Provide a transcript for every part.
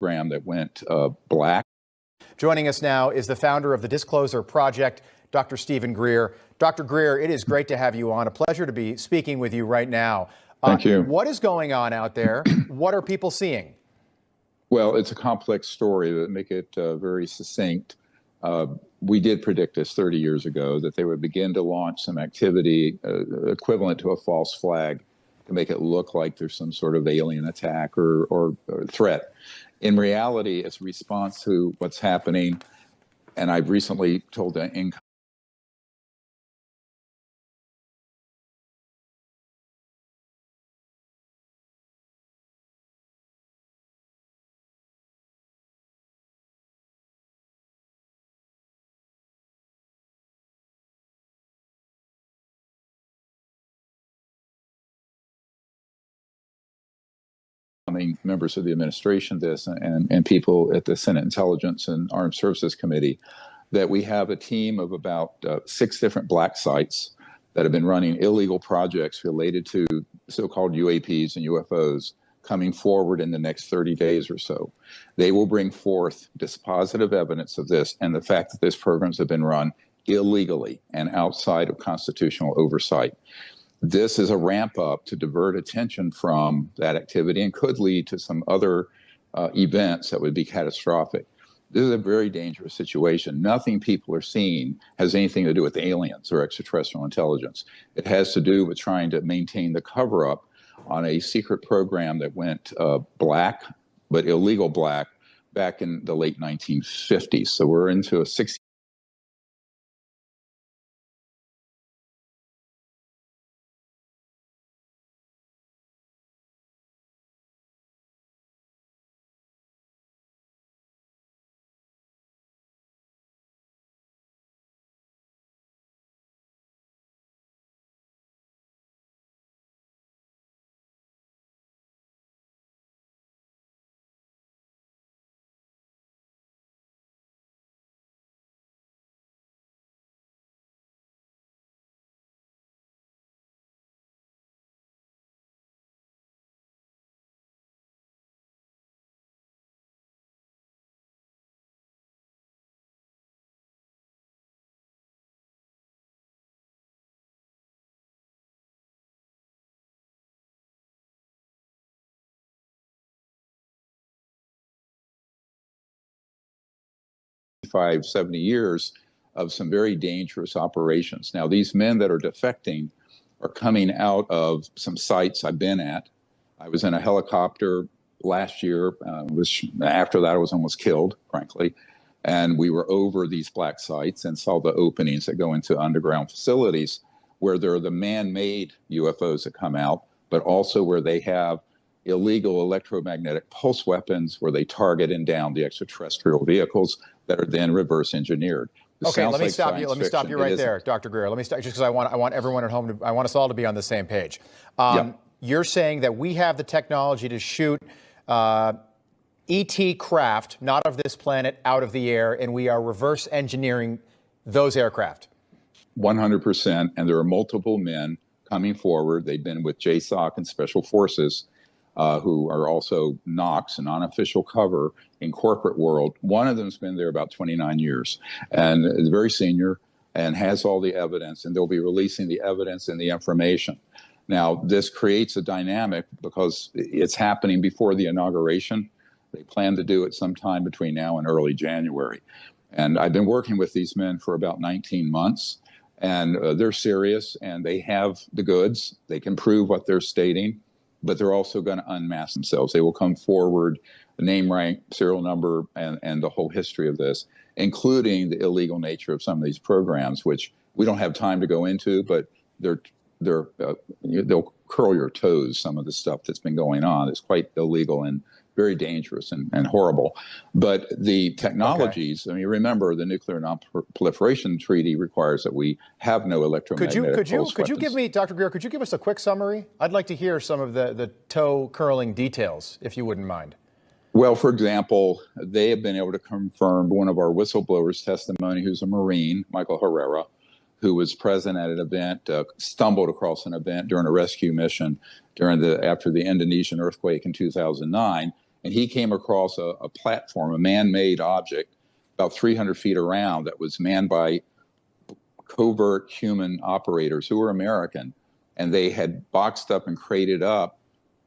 program that went black. Joining us now is the founder of the Disclosure Project, Dr. Stephen Greer. Dr. Greer, it is great to have you on. A pleasure to be speaking with you right now. Thank you. What is going on out there? What are people seeing? Well, it's a complex story that make it very succinct. We did predict this 30 years ago, that they would begin to launch some activity equivalent to a false flag to make it look like there's some sort of alien attack or threat. In reality, it's a response to what's happening. And I've recently told the members of the administration this and people at the Senate Intelligence and Armed Services Committee that we have a team of about 6 different black sites that have been running illegal projects related to so-called UAPs and UFOs coming forward in the next 30 days or so. They will bring forth dispositive evidence of this and the fact that these programs have been run illegally and outside of constitutional oversight. This is a ramp up to divert attention from that activity and could lead to some other events that would be catastrophic. This is a very dangerous situation. Nothing people are seeing has anything to do with aliens or extraterrestrial intelligence. It has to do with trying to maintain the cover up on a secret program that went black, but illegal black, back in the late 1950s. So we're into a 60. Five, 70 years of some very dangerous operations. Now, these men that are defecting are coming out of some sites I've been at. I was in a helicopter last year. After that, I was almost killed, frankly. And we were over these black sites and saw the openings that go into underground facilities where there are the man-made UFOs that come out, but also where they have illegal electromagnetic pulse weapons where they target and down the extraterrestrial vehicles that are then reverse engineered. Okay, let me stop you. Let me stop you right there, Dr. Greer. Let me stop just because I want everyone at home I want us all to be on the same page. You're saying that we have the technology to shoot ET craft, not of this planet, out of the air, and we are reverse engineering those aircraft. 100%, and there are multiple men coming forward. They've been with JSOC and Special Forces, who are also NOx, an unofficial cover in corporate world. One of them's been there about 29 years and is very senior and has all the evidence, and they'll be releasing the evidence and the information. Now, this creates a dynamic because it's happening before the inauguration. They plan to do it sometime between now and early January. And I've been working with these men for about 19 months, and they're serious and they have the goods. They can prove what they're stating, but they're also going to unmask themselves. They will come forward, the name, rank, serial number, and the whole history of this, including the illegal nature of some of these programs, which we don't have time to go into, but they'll curl your toes. Some of the stuff that's been going on is quite illegal and very dangerous and horrible. But the technologies, I mean, remember the Nuclear Non-Proliferation Treaty requires that we have no electromagnetic pulse Could you give me, Dr. Greer, could you give us a quick summary? I'd like to hear some of the toe-curling details, if you wouldn't mind. Well, for example, they have been able to confirm one of our whistleblowers' testimony, who's a Marine, Michael Herrera, who was present at an event, stumbled across an event during a rescue mission after the Indonesian earthquake in 2009, and he came across a platform, a man-made object, about 300 feet around, that was manned by covert human operators who were American, and they had boxed up and crated up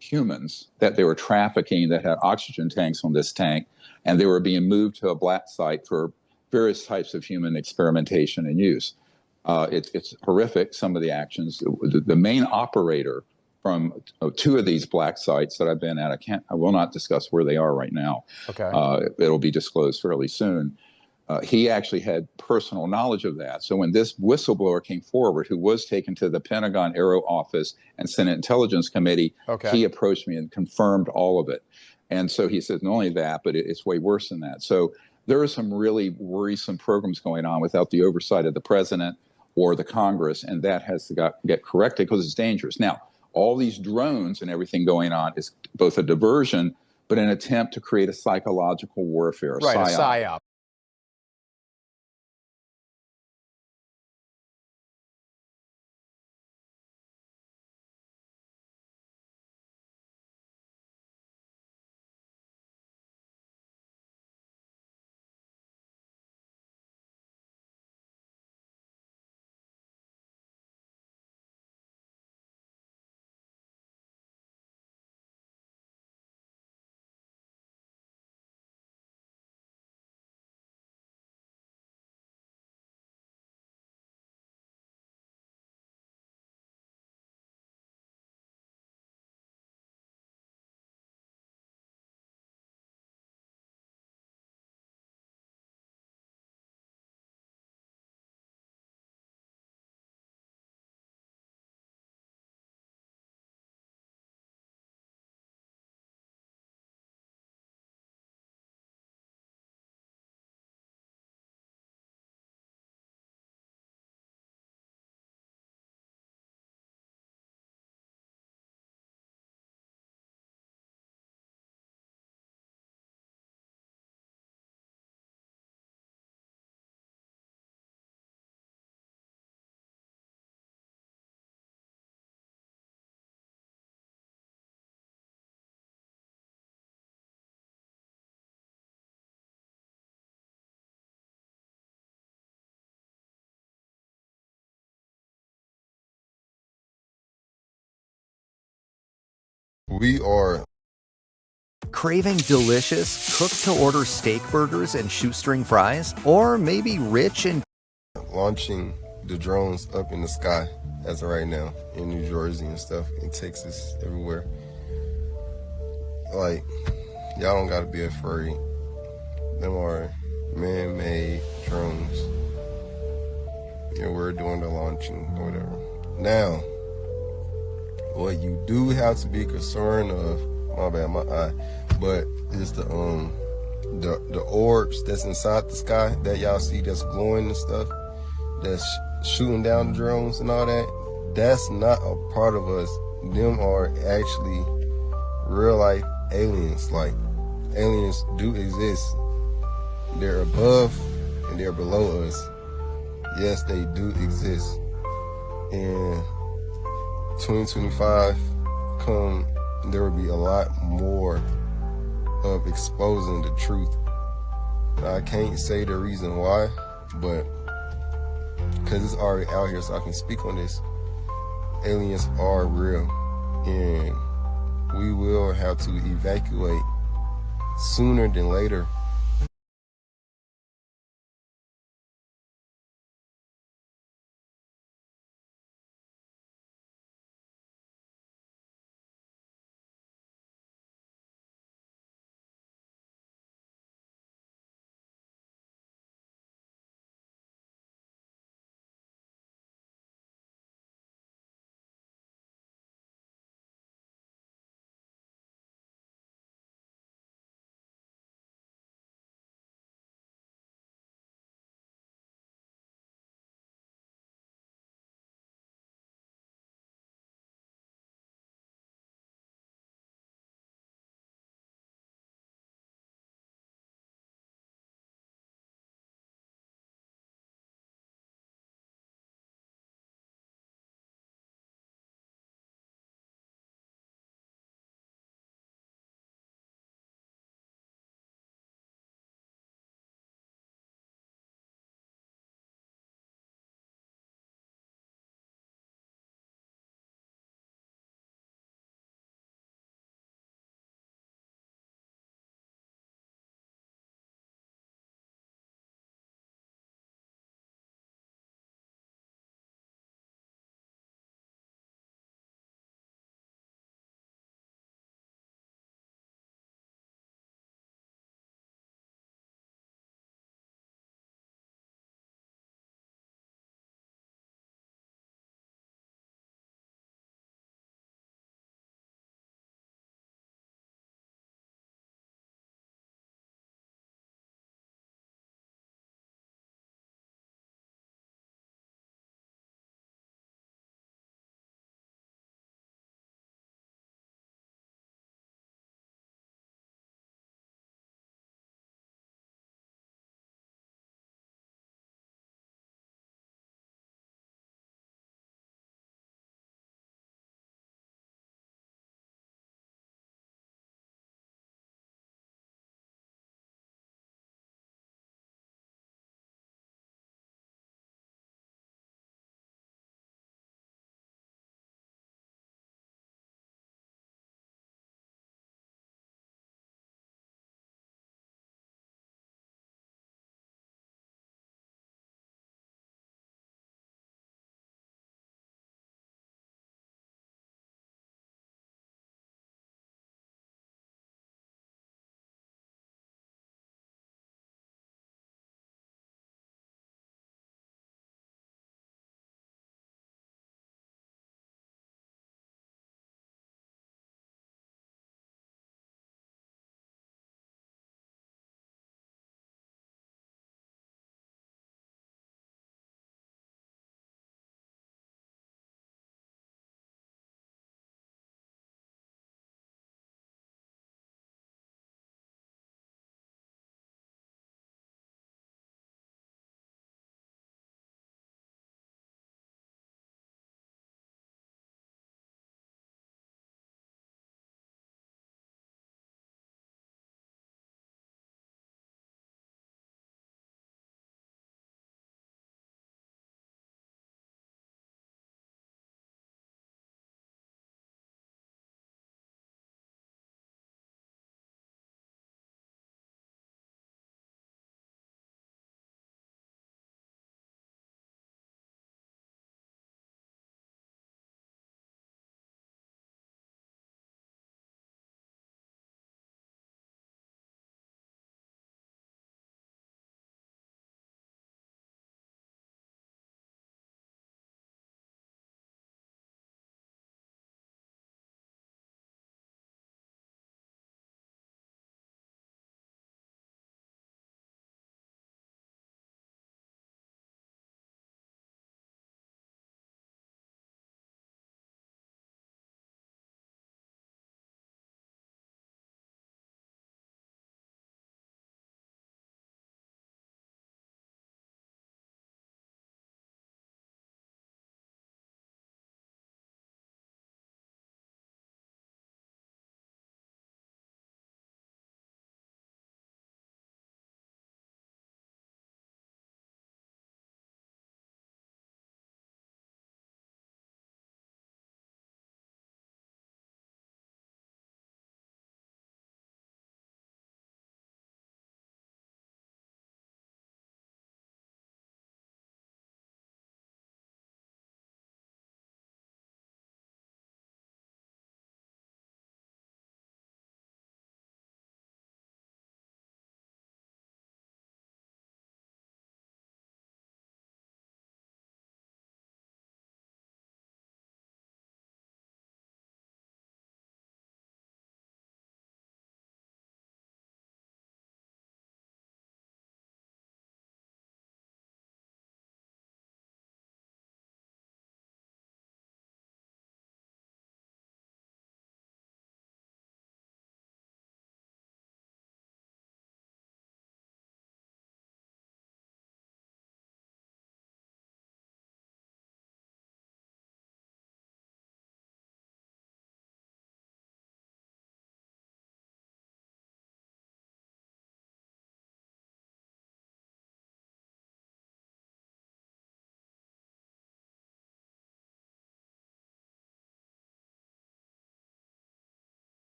humans that they were trafficking that had oxygen tanks on this tank, and they were being moved to a black site for various types of human experimentation and use. It's horrific, some of the actions. The main operator from two of these black sites that I've been at, I will not discuss where they are right now. Okay. It'll be disclosed fairly soon. He actually had personal knowledge of that. So when this whistleblower came forward, who was taken to the Pentagon Aero Office and Senate Intelligence Committee, he approached me and confirmed all of it. And so he said, not only that, but it's way worse than that. So there are some really worrisome programs going on without the oversight of the president or the Congress, and that has to get corrected because it's dangerous. Now, all these drones and everything going on is both a diversion, but an attempt to create a psychological warfare, a psyop. We are craving delicious, cooked-to-order steak burgers and shoestring fries? Or maybe rich and launching the drones up in the sky as of right now in New Jersey and stuff, in Texas, everywhere. Like, y'all don't gotta be afraid. Them are man-made drones. And we're doing the launching or whatever. Now, what you do have to be concerned of, my bad, my eye, but is the orbs that's inside the sky that y'all see that's glowing and stuff, that's shooting down the drones and all that. That's not a part of us. Them are actually real life aliens. Like, aliens do exist. They're above and they're below us. Yes, they do exist. And 2025 come, there will be a lot more of exposing the truth. I can't say the reason why, but because it's already out here, so I can speak on this. Aliens are real, and we will have to evacuate sooner than later.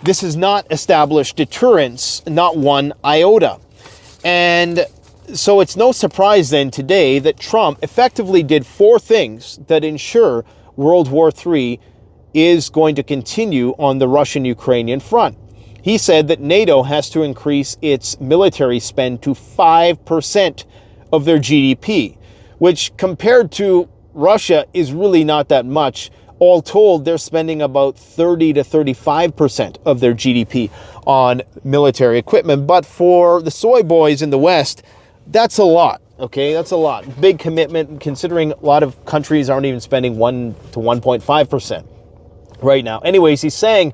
this has not established deterrence, not one iota. And so it's no surprise then today that Trump effectively did 4 things that ensure World War III is going to continue on the Russian-Ukrainian front. He said that NATO has to increase its military spend to 5% of their GDP, which compared to Russia is really not that much. All told, they're spending about 30 to 35% of their GDP on military equipment. But for the soy boys in the West, that's a lot. Okay, that's a lot. Big commitment, considering a lot of countries aren't even spending 1 to 1.5% right now. Anyways, he's saying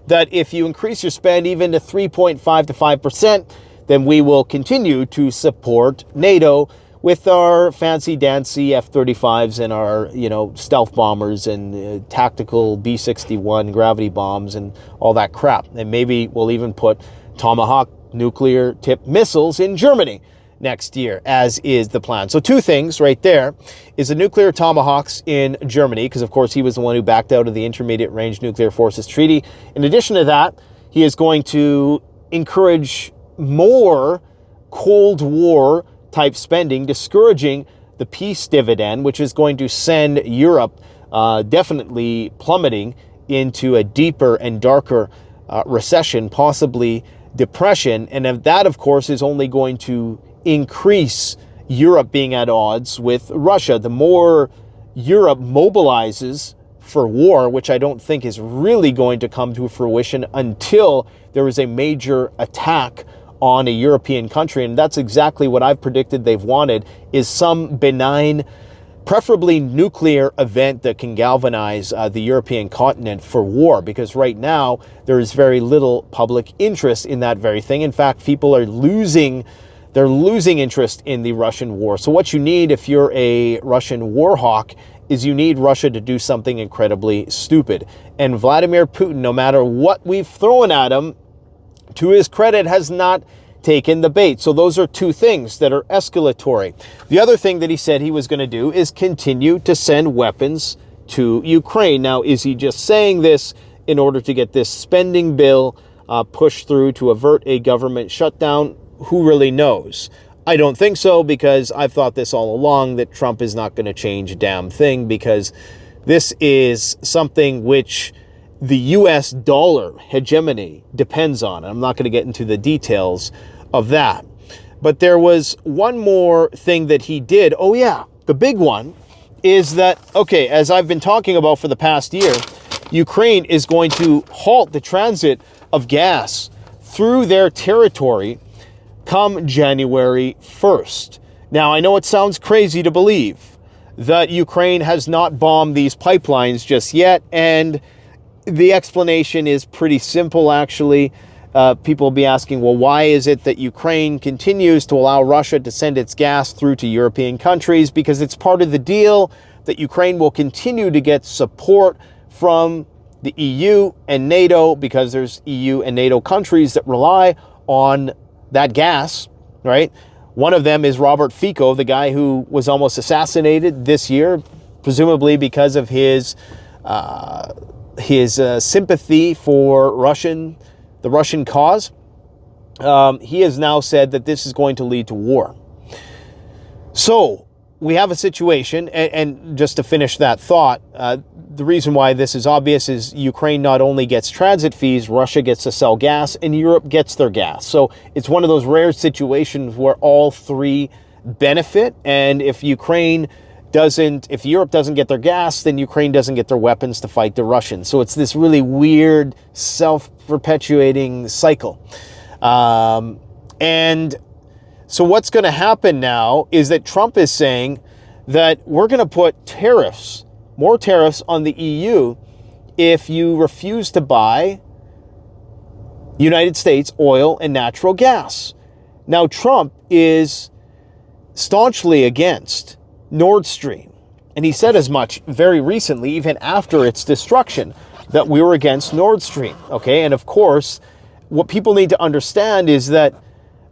that if you increase your spend even to 3.5 to 5%, then we will continue to support NATO with our fancy-dancy F-35s and our, stealth bombers and tactical B-61 gravity bombs and all that crap. And maybe we'll even put Tomahawk nuclear-tipped missiles in Germany next year, as is the plan. So 2 things right there is the nuclear Tomahawks in Germany, because of course he was the one who backed out of the Intermediate Range Nuclear Forces Treaty. In addition to that, he is going to encourage more Cold War type spending, discouraging the peace dividend, which is going to send Europe definitely plummeting into a deeper and darker recession, possibly depression. And that, of course, is only going to increase Europe being at odds with Russia. The more Europe mobilizes for war, which I don't think is really going to come to fruition until there is a major attack on a European country, and that's exactly what I've predicted they've wanted, is some benign, preferably nuclear event that can galvanize the European continent for war, because right now there is very little public interest in that very thing. In fact, people are losing interest in the Russian war. So what you need if you're a Russian war hawk is you need Russia to do something incredibly stupid. And Vladimir Putin, no matter what we've thrown at him, to his credit, has not taken the bait. So those are 2 things that are escalatory. The other thing that he said he was going to do is continue to send weapons to Ukraine. Now, is he just saying this in order to get this spending bill pushed through to avert a government shutdown? Who really knows? I don't think so, because I've thought this all along, that Trump is not going to change a damn thing, because this is something which the US dollar hegemony depends on. I'm not going to get into the details of that. But there was one more thing that he did. Oh yeah, the big one is that, okay, as I've been talking about for the past year, Ukraine is going to halt the transit of gas through their territory come January 1st. Now, I know it sounds crazy to believe that Ukraine has not bombed these pipelines just yet, and the explanation is pretty simple, actually. People will be asking, well, why is it that Ukraine continues to allow Russia to send its gas through to European countries? Because it's part of the deal that Ukraine will continue to get support from the EU and NATO, because there's EU and NATO countries that rely on that gas, right? One of them is Robert Fico, the guy who was almost assassinated this year, presumably because of his sympathy for the Russian cause. He has now said that this is going to lead to war. So we have a situation, and just to finish that thought, the reason why this is obvious is Ukraine not only gets transit fees, Russia gets to sell gas, and Europe gets their gas. So it's one of those rare situations where all 3 benefit, and if Europe doesn't get their gas, then Ukraine doesn't get their weapons to fight the Russians. So it's this really weird, self-perpetuating cycle. And so what's going to happen now is that Trump is saying that we're going to put more tariffs on the EU if you refuse to buy United States oil and natural gas. Now, Trump is staunchly against Nord Stream. And he said as much very recently, even after its destruction, that we were against Nord Stream. Okay, and of course, what people need to understand is that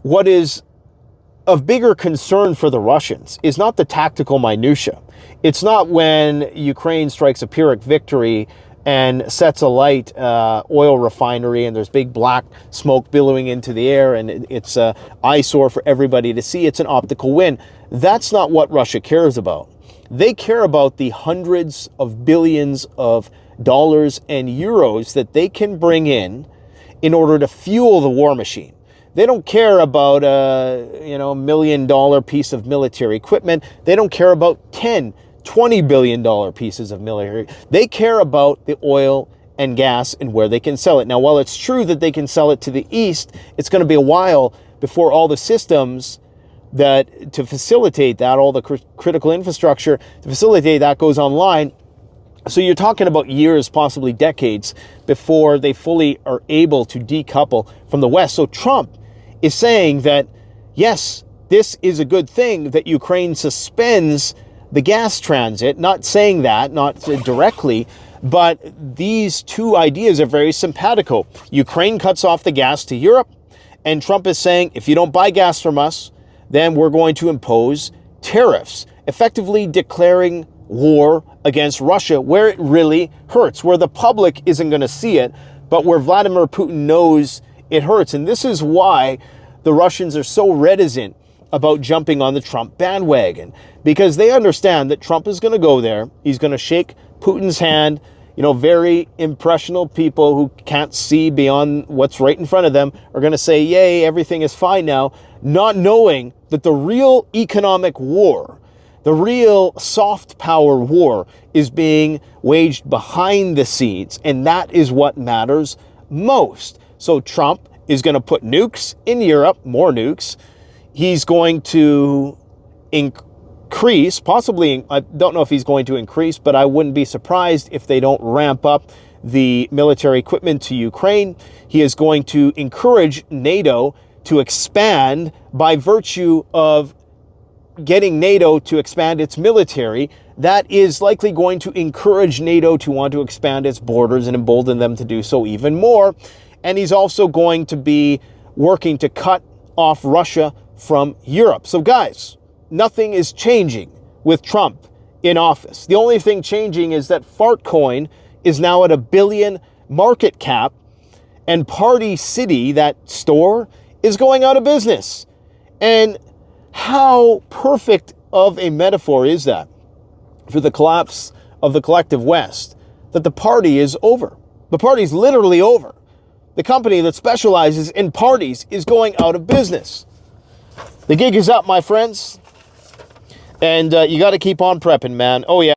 what is of bigger concern for the Russians is not the tactical minutia. It's not when Ukraine strikes a Pyrrhic victory and sets alight oil refinery, and there's big black smoke billowing into the air, and it's an eyesore for everybody to see. It's an optical win. That's not what Russia cares about. They care about the hundreds of billions of dollars and euros that they can bring in order to fuel the war machine. They don't care about a $1 million piece of military equipment. They don't care about $20 billion pieces of military. They care about the oil and gas and where they can sell it. Now, while it's true that they can sell it to the east, it's going to be a while before all the systems to facilitate that, all the critical infrastructure to facilitate that goes online. So you're talking about years, possibly decades, before they fully are able to decouple from the West. So Trump is saying that, yes, this is a good thing that Ukraine suspends the gas transit, not saying that, not directly, but these two ideas are very simpatico. Ukraine cuts off the gas to Europe, and Trump is saying, if you don't buy gas from us, then we're going to impose tariffs, effectively declaring war against Russia where it really hurts, where the public isn't going to see it, but where Vladimir Putin knows it hurts. And this is why the Russians are so reticent about jumping on the Trump bandwagon, because they understand that Trump is going to go there. He's going to shake Putin's hand. Very impressionable people who can't see beyond what's right in front of them are going to say, yay, everything is fine now, not knowing that the real economic war, the real soft power war is being waged behind the scenes, and that is what matters most. So Trump is going to put nukes in Europe, more nukes. He's going to increase, possibly, I don't know if he's going to increase, but I wouldn't be surprised if they don't ramp up the military equipment to Ukraine. He is going to encourage NATO to expand by virtue of getting NATO to expand its military. That is likely going to encourage NATO to want to expand its borders and embolden them to do so even more. And he's also going to be working to cut off Russia from Europe. So guys, nothing is changing with Trump in office. The only thing changing is that Fartcoin is now at $1 billion market cap, and Party City, that store, is going out of business. And how perfect of a metaphor is that for the collapse of the collective West, that the party is over. The party's literally over. The company that specializes in parties is going out of business. The gig is up, my friends. And you got to keep on prepping, man. Oh, yeah.